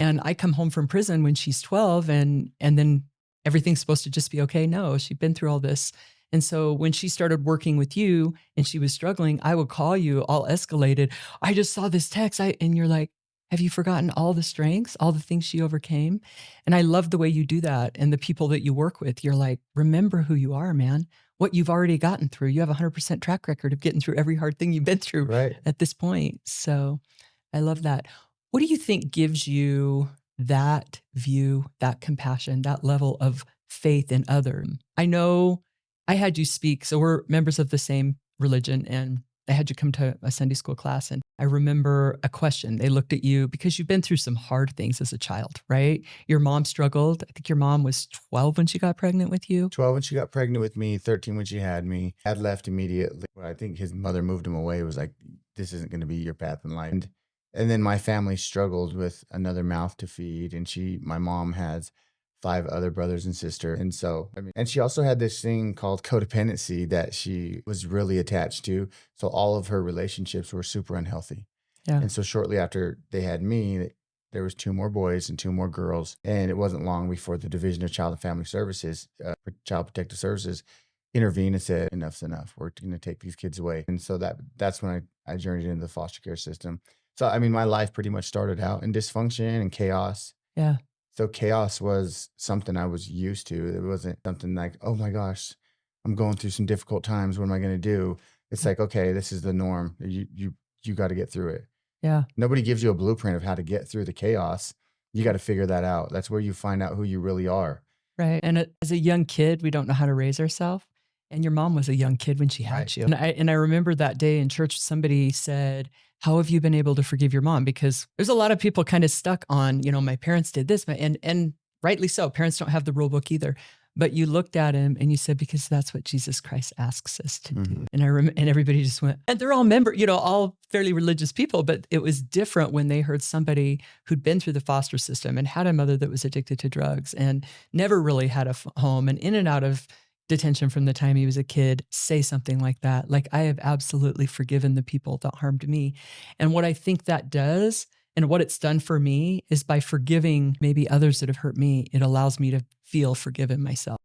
And I come home from prison when she's 12 and then everything's supposed to just be okay. No, she'd been through all this. And so when she started working with you and she was struggling, I would call you all escalated. I just saw this text. And you're like, have you forgotten all the strengths, all the things she overcame? And I love the way you do that. And the people that you work with, you're like, remember who you are, man, what you've already gotten through. You have a 100% track record of getting through every hard thing you've been through Right. at this point. So I love that. What do you think gives you that view, that compassion, that level of faith in others? I know I had you speak, so we're members of the same religion, and I had you come to a Sunday school class, and I remember a question. They looked at you because you've been through some hard things as a child, right? Your mom struggled. I think your mom was 12 when she got pregnant with you. 12 when she got pregnant with me, 13 when she had me. Dad left immediately. I think his mother moved him away. It was like, this isn't going to be your path in life. And then my family struggled with another mouth to feed. And my mom has 5 other brothers and sisters. And so, and she also had this thing called codependency that she was really attached to. So all of her relationships were super unhealthy. Yeah. And so shortly after they had me, there was 2 more boys and 2 more girls. And it wasn't long before the Division of Child and Family Services, Child Protective Services, intervened and said, enough's enough. We're going to take these kids away. And so that's when I journeyed into the foster care system. So, my life pretty much started out in dysfunction and chaos. Yeah. So chaos was something I was used to. It wasn't something like, oh my gosh, I'm going through some difficult times. What am I going to do? It's like, okay, this is the norm. You got to get through it. Yeah. Nobody gives you a blueprint of how to get through the chaos. You got to figure that out. That's where you find out who you really are. Right. And as a young kid, we don't know how to raise ourselves. And your mom was a young kid when she had Right. you. And I remember that day in church, somebody said, how have you been able to forgive your mom? Because there's a lot of people kind of stuck on, my parents did this, and rightly so. Parents don't have the rule book either. But you looked at him and you said, because that's what Jesus Christ asks us to do. And and everybody just went, and they're all all fairly religious people, but it was different when they heard somebody who'd been through the foster system and had a mother that was addicted to drugs and never really had a home and in and out of detention from the time he was a kid, say something like that. Like, I have absolutely forgiven the people that harmed me. And what I think that does, and what it's done for me, is by forgiving maybe others that have hurt me, it allows me to feel forgiven myself.